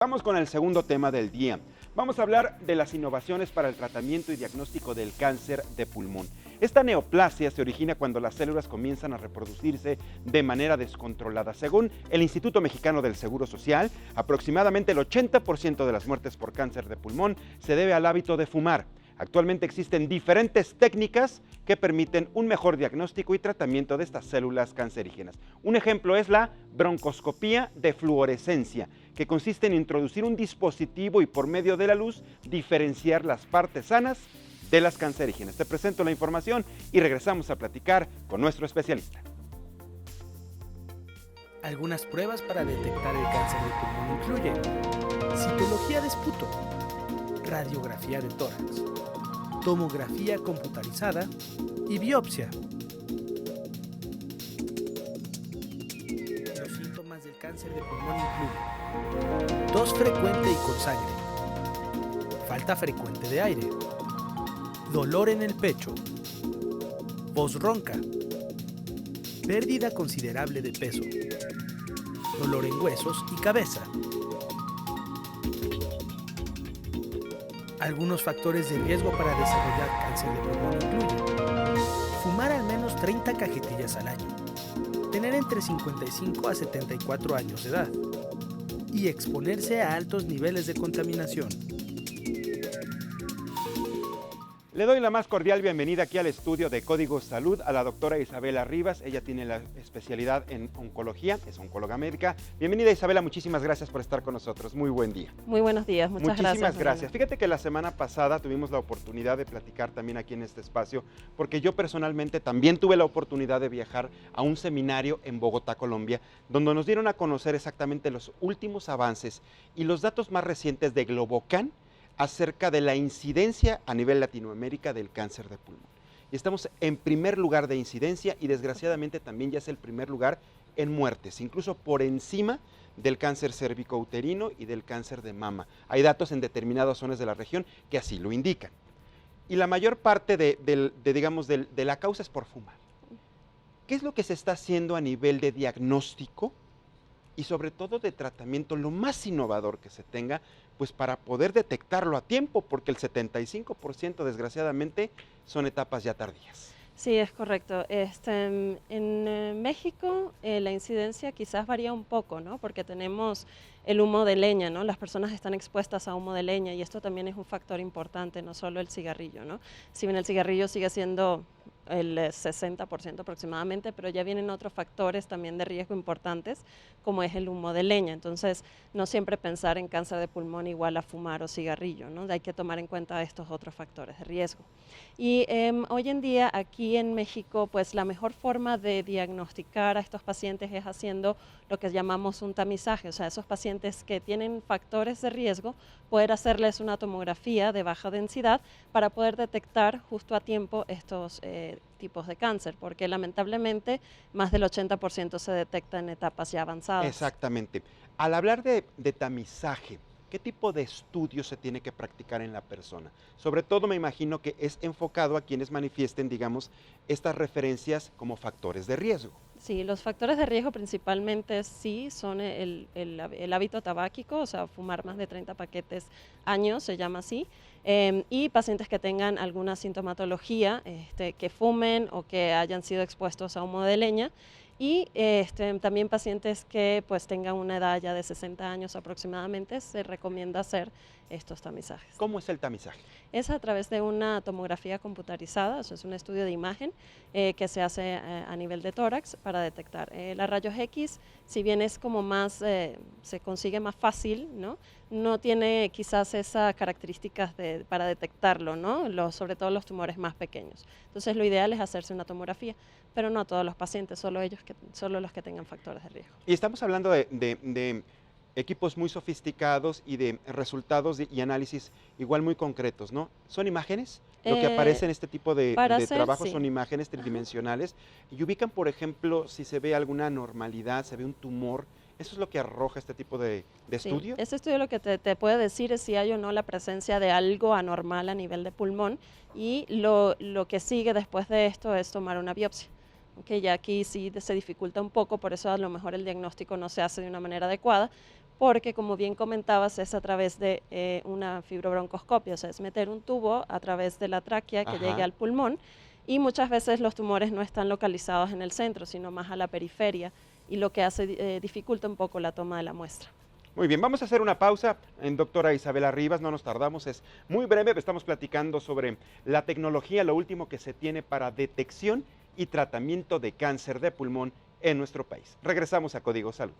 Vamos con el segundo tema del día. Vamos a hablar de las innovaciones para el tratamiento y diagnóstico del cáncer de pulmón. Esta neoplasia se origina cuando las células comienzan a reproducirse de manera descontrolada. Según el Instituto Mexicano del Seguro Social, aproximadamente el 80% de las muertes por cáncer de pulmón se debe al hábito de fumar. Actualmente existen diferentes técnicas que permiten un mejor diagnóstico y tratamiento de estas células cancerígenas. Un ejemplo es la broncoscopía de fluorescencia, que consiste en introducir un dispositivo y por medio de la luz diferenciar las partes sanas de las cancerígenas. Te presento la información y regresamos a platicar con nuestro especialista. Algunas pruebas para detectar el cáncer de pulmón incluyen citología de esputo, radiografía de tórax, tomografía computarizada y biopsia. Los síntomas del cáncer de pulmón incluyen tos frecuente y con sangre, falta frecuente de aire, dolor en el pecho, voz ronca, pérdida considerable de peso, dolor en huesos y cabeza. Algunos factores de riesgo para desarrollar cáncer de pulmón incluyen fumar al menos 30 cajetillas al año, tener entre 55 a 74 años de edad y exponerse a altos niveles de contaminación. Le doy la más cordial bienvenida aquí al estudio de Código Salud a la doctora Isabela Rivas. Ella tiene la especialidad en oncología, es oncóloga médica. Bienvenida, Isabela, muchísimas gracias por estar con nosotros. Muy buen día. Muy buenos días, muchas gracias. Muchísimas gracias. Fíjate que la semana pasada tuvimos la oportunidad de platicar también aquí en este espacio, porque yo personalmente también tuve la oportunidad de viajar a un seminario en Bogotá, Colombia, donde nos dieron a conocer exactamente los últimos avances y los datos más recientes de Globocan acerca de la incidencia a nivel Latinoamérica del cáncer de pulmón. Y estamos en primer lugar de incidencia y desgraciadamente también ya es el primer lugar en muertes, incluso por encima del cáncer cérvico-uterino y del cáncer de mama. Hay datos en determinadas zonas de la región que así lo indican. Y la mayor parte de la causa es por fumar. ¿Qué es lo que se está haciendo a nivel de diagnóstico y sobre todo de tratamiento, lo más innovador que se tenga, pues para poder detectarlo a tiempo, porque el 75% desgraciadamente son etapas ya tardías? Sí, es correcto. En México la incidencia quizás varía un poco, ¿no? Porque tenemos el humo de leña, ¿no? Las personas están expuestas a humo de leña y esto también es un factor importante, no solo el cigarrillo, ¿no? Si bien el cigarrillo sigue siendo el 60% aproximadamente, pero ya vienen otros factores también de riesgo importantes, como es el humo de leña. Entonces, no siempre pensar en cáncer de pulmón igual a fumar o cigarrillo, ¿no? Hay que tomar en cuenta estos otros factores de riesgo. Y hoy en día aquí en México, pues la mejor forma de diagnosticar a estos pacientes es haciendo lo que llamamos un tamizaje, o sea, esos pacientes que tienen factores de riesgo, poder hacerles una tomografía de baja densidad para poder detectar justo a tiempo estos tipos de cáncer, porque lamentablemente más del 80% se detecta en etapas ya avanzadas. Exactamente. Al hablar de tamizaje, ¿qué tipo de estudio se tiene que practicar en la persona? Sobre todo me imagino que es enfocado a quienes manifiesten, digamos, estas referencias como factores de riesgo. Sí, los factores de riesgo principalmente sí son el hábito tabáquico, o sea, fumar más de 30 paquetes años, se llama así, y pacientes que tengan alguna sintomatología, que fumen o que hayan sido expuestos a humo de leña, y también pacientes que pues tengan una edad ya de 60 años aproximadamente, se recomienda hacer estos tamizajes. ¿Cómo es el tamizaje? Es a través de una tomografía computarizada, o sea, es un estudio de imagen que se hace a nivel de tórax para detectar. La rayos X, si bien es como más, se consigue más fácil, ¿no? No tiene quizás esas características para detectarlo, ¿no? Sobre todo los tumores más pequeños. Entonces lo ideal es hacerse una tomografía, pero no a todos los pacientes, solo los que tengan factores de riesgo. Y estamos hablando de equipos muy sofisticados y de resultados y análisis igual muy concretos, ¿no? ¿Son imágenes? Lo que aparece en este tipo de trabajos sí. son imágenes tridimensionales y ubican, por ejemplo, si se ve alguna anormalidad, se ve un tumor. ¿Eso es lo que arroja este tipo de estudio? Este estudio lo que te puede decir es si hay o no la presencia de algo anormal a nivel de pulmón, y lo que sigue después de esto es tomar una biopsia. Okay, ya aquí sí se dificulta un poco, por eso a lo mejor el diagnóstico no se hace de una manera adecuada, porque como bien comentabas es a través de una fibrobroncoscopia, o sea, es meter un tubo a través de la tráquea que llegue al pulmón, y muchas veces los tumores no están localizados en el centro, sino más a la periferia, y lo que hace dificulta un poco la toma de la muestra. Muy bien, vamos a hacer una pausa. Doctora Isabela Rivas, no nos tardamos, es muy breve, estamos platicando sobre la tecnología, lo último que se tiene para detección y tratamiento de cáncer de pulmón en nuestro país. Regresamos a Código Salud.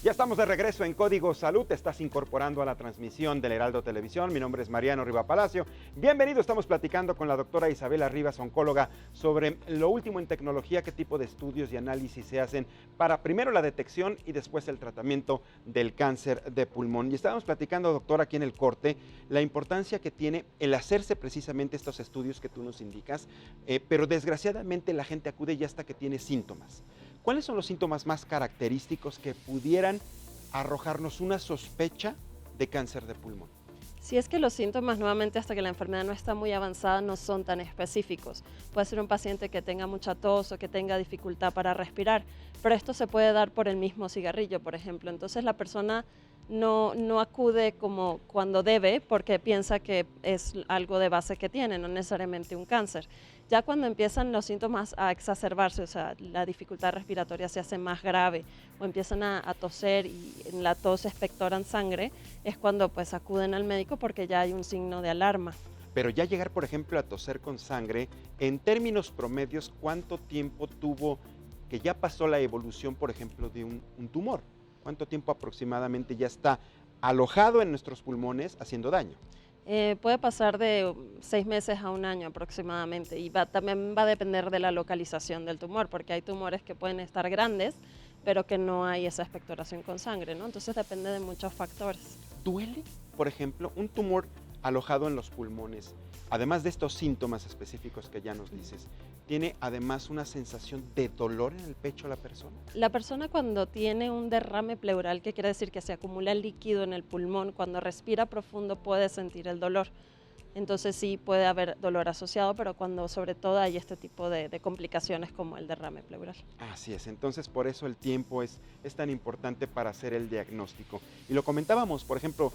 Ya estamos de regreso en Código Salud, te estás incorporando a la transmisión del Heraldo Televisión, mi nombre es Mariano Riva Palacio. Bienvenido, estamos platicando con la doctora Isabela Rivas, oncóloga, sobre lo último en tecnología, qué tipo de estudios y análisis se hacen para primero la detección y después el tratamiento del cáncer de pulmón. Y estábamos platicando, doctora, aquí en el corte, la importancia que tiene el hacerse precisamente estos estudios que tú nos indicas, pero desgraciadamente la gente acude ya hasta que tiene síntomas. ¿Cuáles son los síntomas más característicos que pudieran arrojarnos una sospecha de cáncer de pulmón? Si es que los síntomas, nuevamente, hasta que la enfermedad no está muy avanzada, no son tan específicos. Puede ser un paciente que tenga mucha tos o que tenga dificultad para respirar, pero esto se puede dar por el mismo cigarrillo, por ejemplo. Entonces la persona no acude como cuando debe porque piensa que es algo de base que tiene, no necesariamente un cáncer. Ya cuando empiezan los síntomas a exacerbarse, o sea, la dificultad respiratoria se hace más grave o empiezan a toser y en la tos expectoran sangre, es cuando pues acuden al médico porque ya hay un signo de alarma. Pero ya llegar, por ejemplo, a toser con sangre, en términos promedios, ¿cuánto tiempo tuvo que ya pasó la evolución, por ejemplo, de un tumor? ¿Cuánto tiempo aproximadamente ya está alojado en nuestros pulmones haciendo daño? Puede pasar de 6 meses a 1 año aproximadamente y también va a depender de la localización del tumor, porque hay tumores que pueden estar grandes, pero que no hay esa expectoración con sangre, ¿no? Entonces depende de muchos factores. ¿Duele, por ejemplo, un tumor alojado en los pulmones, además de estos síntomas específicos que ya nos dices, tiene además una sensación de dolor en el pecho la persona? La persona cuando tiene un derrame pleural, que quiere decir que se acumula líquido en el pulmón, cuando respira profundo puede sentir el dolor. Entonces sí puede haber dolor asociado, pero cuando sobre todo hay este tipo de complicaciones como el derrame pleural. Así es, entonces por eso el tiempo es tan importante para hacer el diagnóstico. Y lo comentábamos, por ejemplo,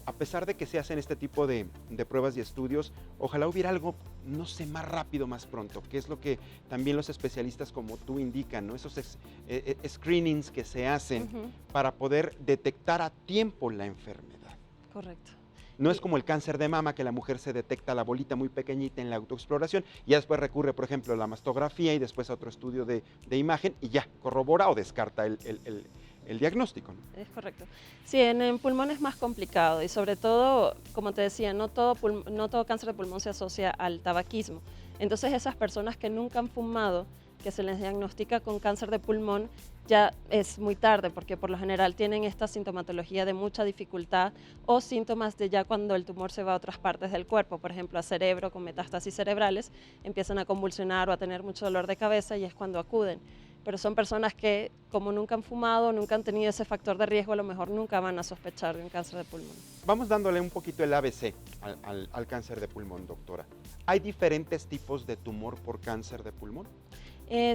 a pesar de que se hacen este tipo de pruebas y estudios, ojalá hubiera algo, no sé, más rápido, más pronto, que es lo que también los especialistas como tú indican, ¿no? Esos screenings que se hacen para poder detectar a tiempo la enfermedad. Correcto. No es como el cáncer de mama, que la mujer se detecta la bolita muy pequeñita en la autoexploración y después recurre, por ejemplo, a la mastografía y después a otro estudio de imagen y ya corrobora o descarta el diagnóstico, ¿no? Es correcto. Sí, en pulmón es más complicado y sobre todo, como te decía, no todo cáncer de pulmón se asocia al tabaquismo. Entonces esas personas que nunca han fumado, que se les diagnostica con cáncer de pulmón, ya es muy tarde porque por lo general tienen esta sintomatología de mucha dificultad o síntomas de ya cuando el tumor se va a otras partes del cuerpo, por ejemplo a cerebro con metástasis cerebrales, empiezan a convulsionar o a tener mucho dolor de cabeza y es cuando acuden. Pero son personas que, como nunca han fumado, nunca han tenido ese factor de riesgo, a lo mejor nunca van a sospechar de un cáncer de pulmón. Vamos dándole un poquito el ABC al cáncer de pulmón, doctora. ¿Hay diferentes tipos de tumor por cáncer de pulmón?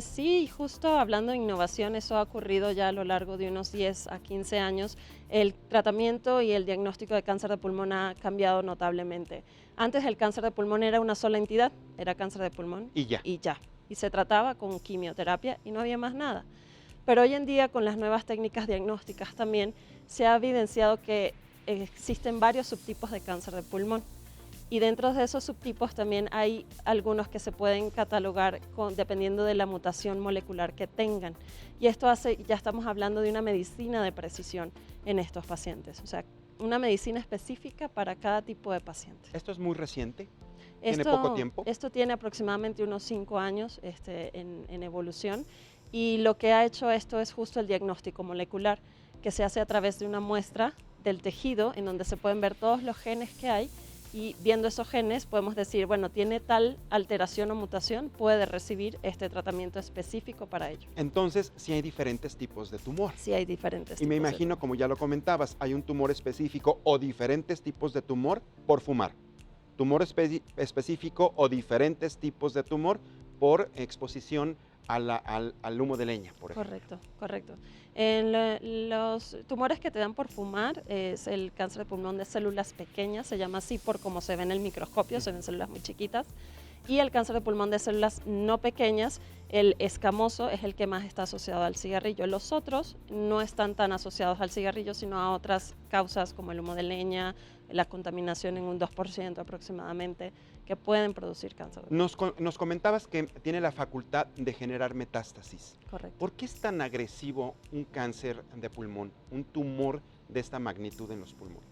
Sí, justo hablando de innovación, eso ha ocurrido ya a lo largo de unos 10 a 15 años. El tratamiento y el diagnóstico de cáncer de pulmón ha cambiado notablemente. Antes el cáncer de pulmón era una sola entidad, era cáncer de pulmón y ya. Y se trataba con quimioterapia y no había más nada. Pero hoy en día con las nuevas técnicas diagnósticas también se ha evidenciado que existen varios subtipos de cáncer de pulmón. Y dentro de esos subtipos también hay algunos que se pueden catalogar dependiendo de la mutación molecular que tengan. Y esto ya estamos hablando de una medicina de precisión en estos pacientes, o sea, una medicina específica para cada tipo de paciente. ¿Esto es muy reciente? ¿Tiene poco tiempo? Esto tiene aproximadamente unos 5 años en evolución y lo que ha hecho esto es justo el diagnóstico molecular que se hace a través de una muestra del tejido en donde se pueden ver todos los genes que hay. Y viendo esos genes podemos decir, bueno, tiene tal alteración o mutación, puede recibir este tratamiento específico para ello. Entonces, sí hay diferentes tipos de tumor. Sí hay diferentes tipos. Y me imagino, como ya lo comentabas, hay un tumor específico o diferentes tipos de tumor por fumar. Tumor específico o diferentes tipos de tumor por exposición al humo de leña, por ejemplo. Correcto, correcto. Los tumores que te dan por fumar es el cáncer de pulmón de células pequeñas, se llama así por como se ve en el microscopio, se ven células muy chiquitas. Y el cáncer de pulmón de células no pequeñas, el escamoso, es el que más está asociado al cigarrillo. Los otros no están tan asociados al cigarrillo, sino a otras causas como el humo de leña, la contaminación en un 2% aproximadamente, que pueden producir cáncer. Nos comentabas que tiene la facultad de generar metástasis. Correcto. ¿Por qué es tan agresivo un cáncer de pulmón, un tumor de esta magnitud en los pulmones?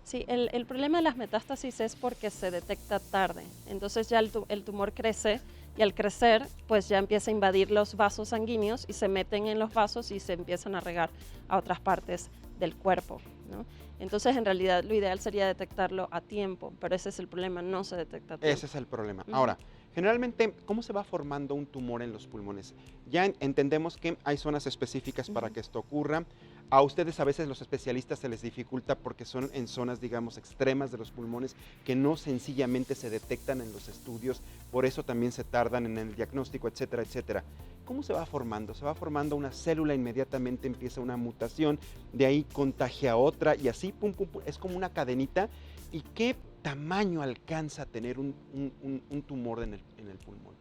Sí, el problema de las metástasis es porque se detecta tarde. Entonces ya el tumor crece y al crecer pues ya empieza a invadir los vasos sanguíneos y se meten en los vasos y se empiezan a regar a otras partes del cuerpo, ¿no? Entonces en realidad lo ideal sería detectarlo a tiempo, pero ese es el problema, no se detecta a tiempo. Ese es el problema. Ahora, generalmente, ¿cómo se va formando un tumor en los pulmones? Ya entendemos que hay zonas específicas para que esto ocurra. A ustedes a veces los especialistas se les dificulta porque son en zonas, digamos, extremas de los pulmones que no sencillamente se detectan en los estudios, por eso también se tardan en el diagnóstico, etcétera, etcétera. ¿Cómo se va formando? Se va formando una célula, inmediatamente empieza una mutación, de ahí contagia a otra y así, pum, pum, pum, es como una cadenita. ¿Y qué tamaño alcanza a tener un tumor en el pulmón?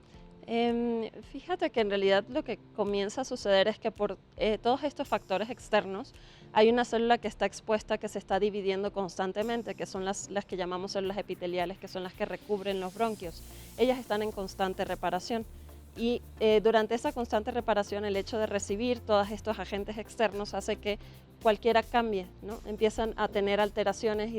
Fíjate que en realidad lo que comienza a suceder es que por todos estos factores externos hay una célula que está expuesta, que se está dividiendo constantemente, que son las que llamamos células epiteliales, que son las que recubren los bronquios. Ellas están en constante reparación. Y durante esa constante reparación, el hecho de recibir todos estos agentes externos hace que cualquiera cambie, ¿no? Empiezan a tener alteraciones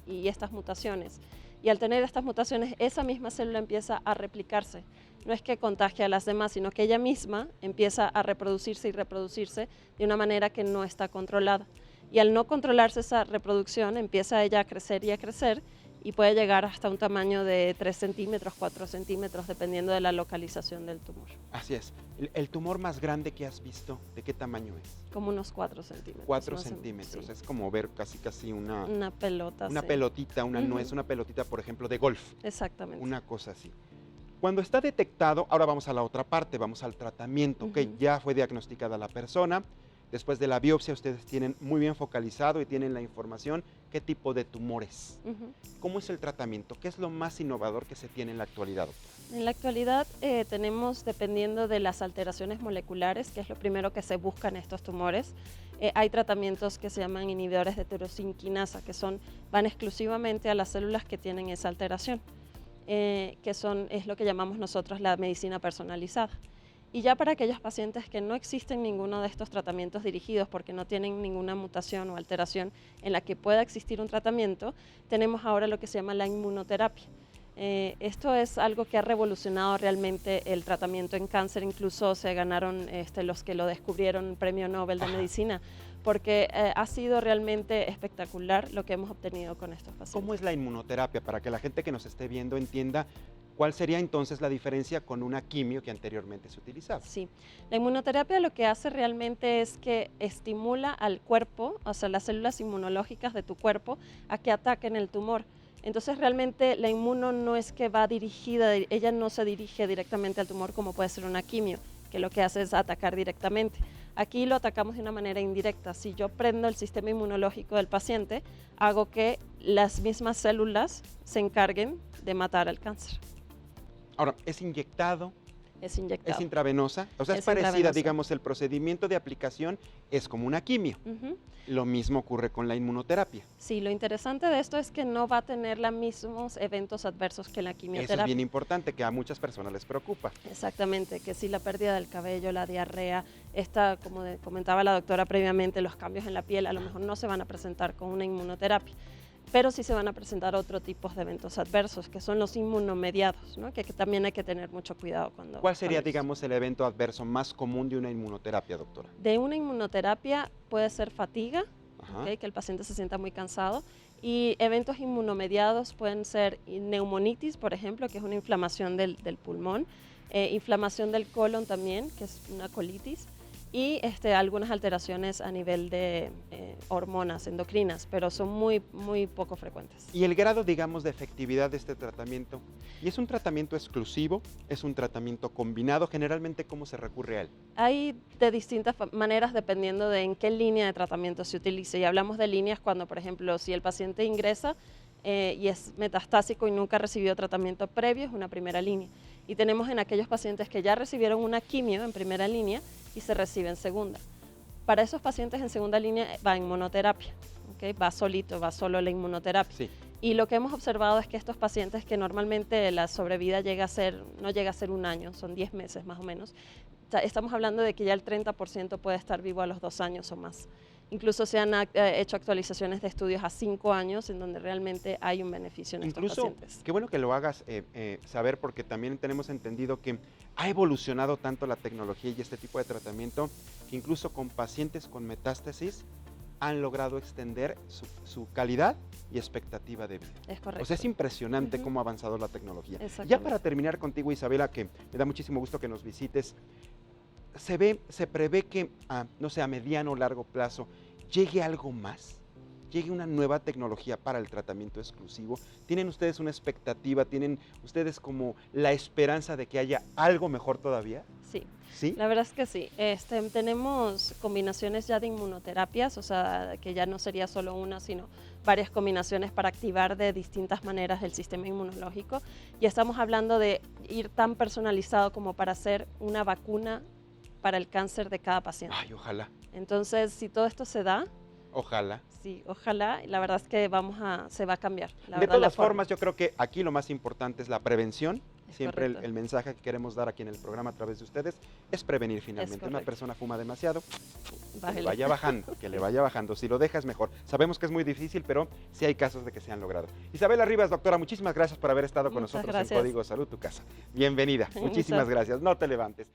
y estas mutaciones. Y al tener estas mutaciones, esa misma célula empieza a replicarse. No es que contagie a las demás, sino que ella misma empieza a reproducirse y reproducirse de una manera que no está controlada. Y al no controlarse esa reproducción, empieza ella a crecer y puede llegar hasta un tamaño de 3 centímetros, 4 centímetros, dependiendo de la localización del tumor. Así es. ¿El tumor más grande que has visto, de qué tamaño es? Como unos 4 centímetros. 4 centímetros, sí. Es como ver casi una pelota. Una pelotita, una nuez, una pelotita, por ejemplo, de golf. Exactamente. Una cosa así. Cuando está detectado, ahora vamos a la otra parte, vamos al tratamiento, que ya fue diagnosticada la persona. Después de la biopsia, ustedes tienen muy bien focalizado y tienen la información qué tipo de tumores. ¿Cómo es el tratamiento? ¿Qué es lo más innovador que se tiene en la actualidad, doctora? En la actualidad tenemos, dependiendo de las alteraciones moleculares, que es lo primero que se busca en estos tumores, hay tratamientos que se llaman inhibidores de tirosinquinasa, que van exclusivamente a las células que tienen esa alteración, es lo que llamamos nosotros la medicina personalizada. Y ya para aquellos pacientes que no existen ninguno de estos tratamientos dirigidos porque no tienen ninguna mutación o alteración en la que pueda existir un tratamiento, tenemos ahora lo que se llama la inmunoterapia. Esto es algo que ha revolucionado realmente el tratamiento en cáncer, incluso se ganaron los que lo descubrieron el Premio Nobel de Medicina, porque ha sido realmente espectacular lo que hemos obtenido con estos pacientes. ¿Cómo es la inmunoterapia? Para que la gente que nos esté viendo entienda ¿cuál sería entonces la diferencia con una quimio que anteriormente se utilizaba? Sí, la inmunoterapia lo que hace realmente es que estimula al cuerpo, o sea, las células inmunológicas de tu cuerpo, a que ataquen el tumor. Entonces realmente la inmuno no es que va dirigida, ella no se dirige directamente al tumor como puede ser una quimio, que lo que hace es atacar directamente. Aquí lo atacamos de una manera indirecta. Si yo prendo el sistema inmunológico del paciente, hago que las mismas células se encarguen de matar al cáncer. Ahora, ¿es inyectado? Es inyectado. ¿Es intravenosa? O sea, es parecida, digamos, el procedimiento de aplicación es como una quimio. Lo mismo ocurre con la inmunoterapia. Sí, lo interesante de esto es que no va a tener los mismos eventos adversos que la quimioterapia. Eso es bien importante, que a muchas personas les preocupa. Exactamente, que sí, la pérdida del cabello, la diarrea, como comentaba la doctora previamente, los cambios en la piel a lo mejor no se van a presentar con una inmunoterapia, pero sí se van a presentar otro tipo de eventos adversos, que son los inmunomediados, ¿no? que también hay que tener mucho cuidado cuando... ¿Cuál sería, digamos, el evento adverso más común de una inmunoterapia, doctora? De una inmunoterapia puede ser fatiga, ¿okay? Que el paciente se sienta muy cansado, y eventos inmunomediados pueden ser neumonitis, por ejemplo, que es una inflamación del pulmón, inflamación del colon también, que es una colitis, y algunas alteraciones a nivel de hormonas endocrinas, pero son muy, muy poco frecuentes. Y el grado, digamos, de efectividad de este tratamiento, ¿y es un tratamiento exclusivo? ¿Es un tratamiento combinado? Generalmente, ¿cómo se recurre a él? Hay de distintas maneras dependiendo de en qué línea de tratamiento se utilice. Y hablamos de líneas cuando, por ejemplo, si el paciente ingresa y es metastásico y nunca recibió tratamiento previo, es una primera línea. Y tenemos en aquellos pacientes que ya recibieron una quimio en primera línea y se recibe en segunda. Para esos pacientes en segunda línea va inmunoterapia, ¿okay? Va solito, va solo la inmunoterapia. Sí. Y lo que hemos observado es que estos pacientes que normalmente la sobrevida no llega a ser un año, son 10 meses más o menos, estamos hablando de que ya el 30% puede estar vivo a los 2 años o más. Incluso se han hecho actualizaciones de estudios a 5 años en donde realmente hay un beneficio en estos pacientes. Qué bueno que lo hagas saber, porque también tenemos entendido que ha evolucionado tanto la tecnología y este tipo de tratamiento que incluso con pacientes con metástasis han logrado extender su calidad y expectativa de vida. Es correcto. O sea, es impresionante cómo ha avanzado la tecnología. Exactamente. Ya para terminar contigo, Isabela, que me da muchísimo gusto que nos visites, se prevé que, no sé, a mediano o largo plazo, llegue algo más, llegue una nueva tecnología para el tratamiento exclusivo. ¿Tienen ustedes una expectativa? ¿Tienen ustedes como la esperanza de que haya algo mejor todavía? Sí. ¿Sí? La verdad es que sí. Tenemos combinaciones ya de inmunoterapias, o sea, que ya no sería solo una, sino varias combinaciones para activar de distintas maneras el sistema inmunológico. Y estamos hablando de ir tan personalizado como para hacer una vacuna para el cáncer de cada paciente. Ay, ojalá, Entonces, si todo esto se da, ojalá. sí, ojalá, la verdad es que se va a cambiar. De todas formas, yo creo que aquí lo más importante es la prevención. Es Siempre correcto. el mensaje que queremos dar aquí en el programa a través de ustedes es prevenir finalmente. Una correcto. persona fuma demasiado, que le Bájele. vaya bajando, que le vaya bajando. Si lo deja es mejor. Sabemos que es muy difícil, pero sí hay casos de que se han logrado. Isabela Rivas, doctora, muchísimas gracias por haber estado con Muchas nosotros gracias. en Código Salud, tu casa. Bienvenida. Muchísimas gracias. No te levantes.